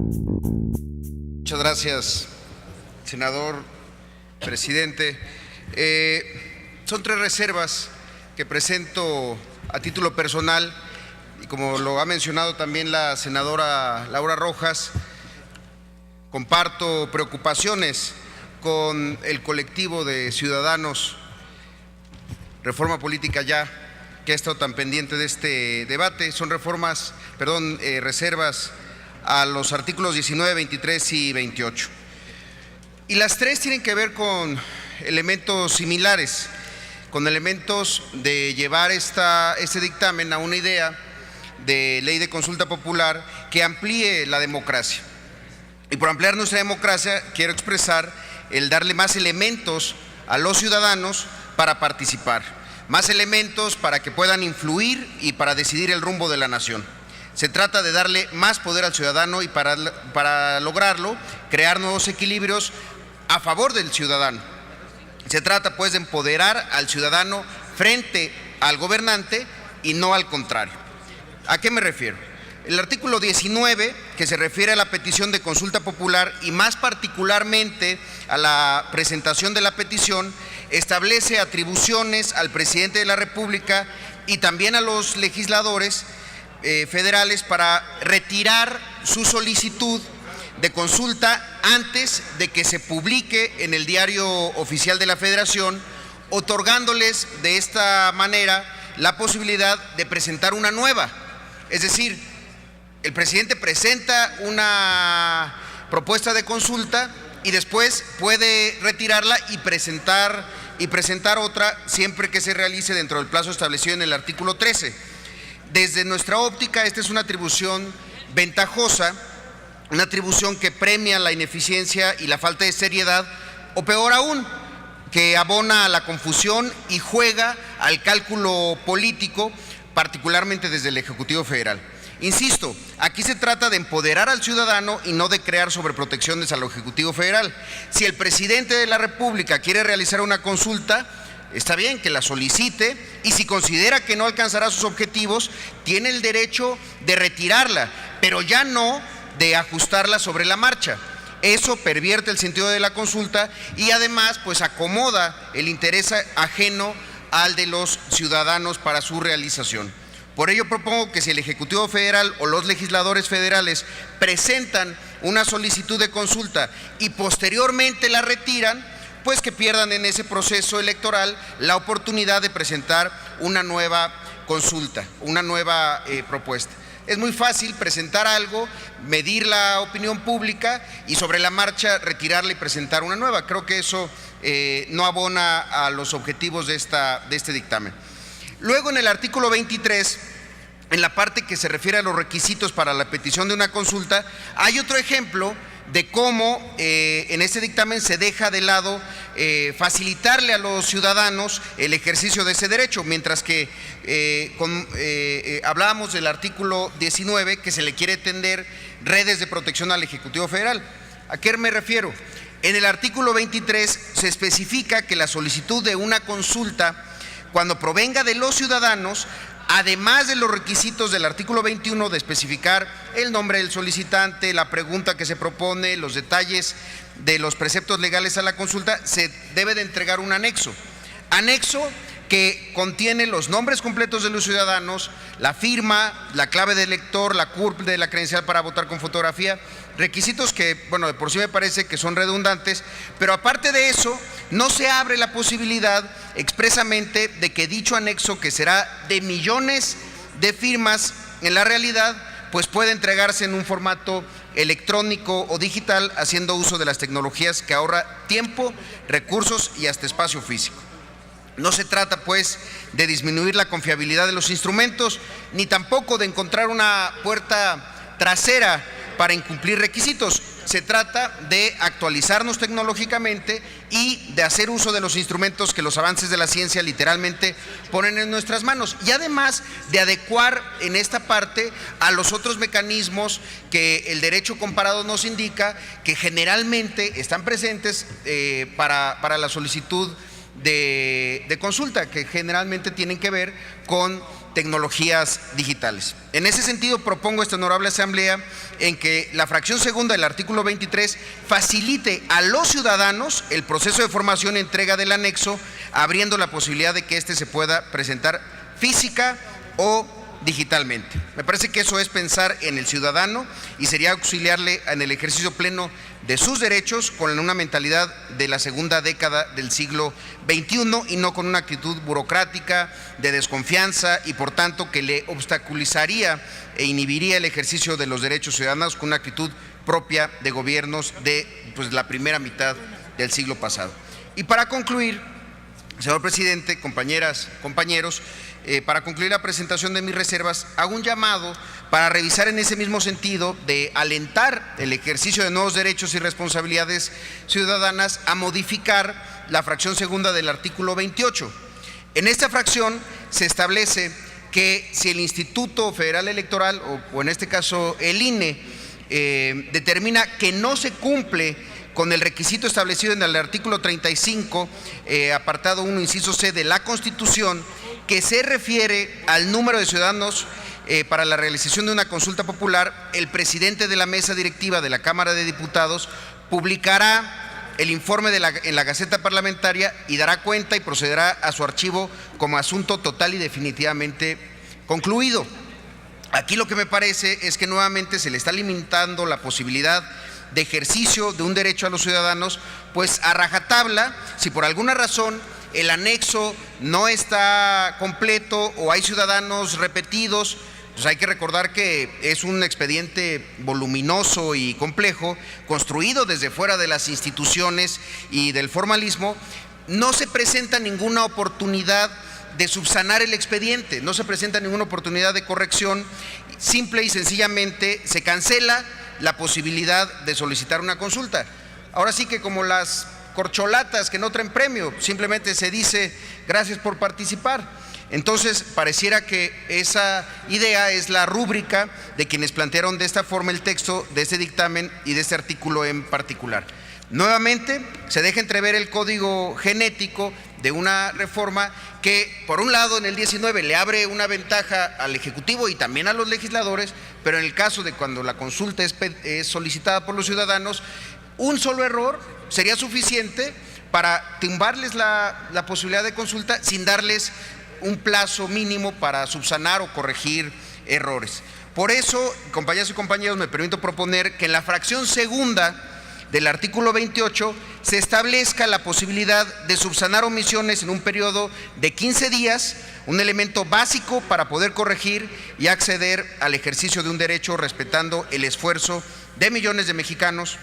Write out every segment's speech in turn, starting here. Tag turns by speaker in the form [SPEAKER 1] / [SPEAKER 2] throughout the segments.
[SPEAKER 1] Muchas gracias, senador presidente. Son 3 reservas que presento a título personal y como lo ha mencionado también la senadora Laura Rojas, comparto preocupaciones con el colectivo de ciudadanos Reforma Política Ya, que ha estado tan pendiente de este debate. Son reservas a los artículos 19, 23 y 28. Y las 3 tienen que ver con elementos similares, con elementos de llevar este dictamen a una idea de ley de consulta popular que amplíe la democracia. Y por ampliar nuestra democracia quiero expresar el darle más elementos a los ciudadanos para participar, más elementos para que puedan influir y para decidir el rumbo de la nación. Se trata de darle más poder al ciudadano y para lograrlo, crear nuevos equilibrios a favor del ciudadano. Se trata pues de empoderar al ciudadano frente al gobernante y no al contrario. ¿A qué me refiero? El artículo 19, que se refiere a la petición de consulta popular y más particularmente a la presentación de la petición, establece atribuciones al presidente de la República y también a los legisladores federales para retirar su solicitud de consulta antes de que se publique en el Diario Oficial de la Federación, otorgándoles de esta manera la posibilidad de presentar una nueva. Es decir, el presidente presenta una propuesta de consulta y después puede retirarla y presentar otra siempre que se realice dentro del plazo establecido en el artículo 13. Desde nuestra óptica, esta es una atribución ventajosa, una atribución que premia la ineficiencia y la falta de seriedad, o peor aún, que abona a la confusión y juega al cálculo político, particularmente desde el Ejecutivo Federal. Insisto, aquí se trata de empoderar al ciudadano y no de crear sobreprotecciones al Ejecutivo Federal. Si el presidente de la República quiere realizar una consulta, está bien que la solicite y si considera que no alcanzará sus objetivos, tiene el derecho de retirarla, pero ya no de ajustarla sobre la marcha. Eso pervierte el sentido de la consulta y además pues acomoda el interés ajeno al de los ciudadanos para su realización. Por ello propongo que si el Ejecutivo Federal o los legisladores federales presentan una solicitud de consulta y posteriormente la retiran, pues que pierdan en ese proceso electoral la oportunidad de presentar una nueva consulta, una nueva propuesta. Es muy fácil presentar algo, medir la opinión pública y sobre la marcha retirarla y presentar una nueva. Creo que eso no abona a los objetivos de este dictamen. Luego en el artículo 23, en la parte que se refiere a los requisitos para la petición de una consulta, hay otro ejemplo de cómo en este dictamen se deja de lado facilitarle a los ciudadanos el ejercicio de ese derecho, mientras que hablábamos del artículo 19 que se le quiere tender redes de protección al Ejecutivo Federal. ¿A qué me refiero? En el artículo 23 se especifica que la solicitud de una consulta, cuando provenga de los ciudadanos, además de los requisitos del artículo 21 de especificar el nombre del solicitante, la pregunta que se propone, los detalles de los preceptos legales a la consulta, se debe de entregar un anexo que contiene los nombres completos de los ciudadanos, la firma, la clave del lector, la CURP de la credencial para votar con fotografía, requisitos que, bueno, de por sí me parece que son redundantes, pero aparte de eso, no se abre la posibilidad expresamente de que dicho anexo, que será de millones de firmas en la realidad, pues puede entregarse en un formato electrónico o digital, haciendo uso de las tecnologías que ahorra tiempo, recursos y hasta espacio físico. No se trata pues de disminuir la confiabilidad de los instrumentos, ni tampoco de encontrar una puerta trasera para incumplir requisitos. Se trata de actualizarnos tecnológicamente y de hacer uso de los instrumentos que los avances de la ciencia literalmente ponen en nuestras manos, y además de adecuar en esta parte a los otros mecanismos que el derecho comparado nos indica que generalmente están presentes para la solicitud de consulta, que generalmente tienen que ver con tecnologías digitales. En ese sentido, propongo a esta honorable Asamblea en que la fracción segunda del artículo 23 facilite a los ciudadanos el proceso de formación y entrega del anexo, abriendo la posibilidad de que éste se pueda presentar física o digitalmente. Me parece que eso es pensar en el ciudadano y sería auxiliarle en el ejercicio pleno de sus derechos con una mentalidad de la segunda década del siglo XXI y no con una actitud burocrática de desconfianza y por tanto que le obstaculizaría e inhibiría el ejercicio de los derechos ciudadanos con una actitud propia de gobiernos de la primera mitad del siglo pasado. Y para concluir, señor presidente, compañeras, compañeros, para concluir la presentación de mis reservas, hago un llamado para revisar en ese mismo sentido de alentar el ejercicio de nuevos derechos y responsabilidades ciudadanas a modificar la fracción segunda del artículo 28. En esta fracción se establece que si el Instituto Federal Electoral, o en este caso el INE, determina que no se cumple con el requisito establecido en el artículo 35, apartado 1, inciso C de la Constitución, que se refiere al número de ciudadanos para la realización de una consulta popular, el presidente de la mesa directiva de la Cámara de Diputados publicará el informe en la Gaceta Parlamentaria y dará cuenta y procederá a su archivo como asunto total y definitivamente concluido. Aquí lo que me parece es que nuevamente se le está limitando la posibilidad de ejercicio de un derecho a los ciudadanos, pues a rajatabla, si por alguna razón el anexo no está completo o hay ciudadanos repetidos, pues hay que recordar que es un expediente voluminoso y complejo, construido desde fuera de las instituciones y del formalismo, no se presenta ninguna oportunidad de subsanar el expediente, no se presenta ninguna oportunidad de corrección, simple y sencillamente se cancela la posibilidad de solicitar una consulta. Ahora sí que como las corcholatas que no traen premio, simplemente se dice gracias por participar. Entonces pareciera que esa idea es la rúbrica de quienes plantearon de esta forma el texto de este dictamen y de este artículo en particular. Nuevamente se deja entrever el código genético de una reforma que por un lado en el 19 le abre una ventaja al Ejecutivo y también a los legisladores, pero en el caso de cuando la consulta es solicitada por los ciudadanos, un solo error sería suficiente para tumbarles la posibilidad de consulta sin darles un plazo mínimo para subsanar o corregir errores. Por eso, compañeras y compañeros, me permito proponer que en la fracción segunda del artículo 28 se establezca la posibilidad de subsanar omisiones en un periodo de 15 días, un elemento básico para poder corregir y acceder al ejercicio de un derecho respetando el esfuerzo de millones de mexicanos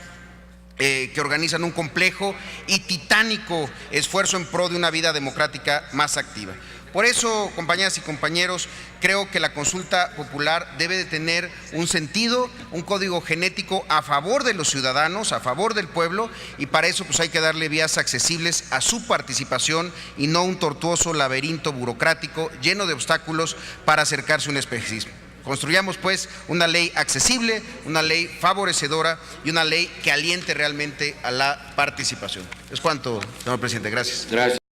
[SPEAKER 1] que organizan un complejo y titánico esfuerzo en pro de una vida democrática más activa. Por eso, compañeras y compañeros, creo que la consulta popular debe de tener un sentido, un código genético a favor de los ciudadanos, a favor del pueblo, y para eso pues hay que darle vías accesibles a su participación y no un tortuoso laberinto burocrático lleno de obstáculos para acercarse a un especismo. Construyamos pues una ley accesible, una ley favorecedora y una ley que aliente realmente a la participación. Es cuanto, señor presidente. Gracias.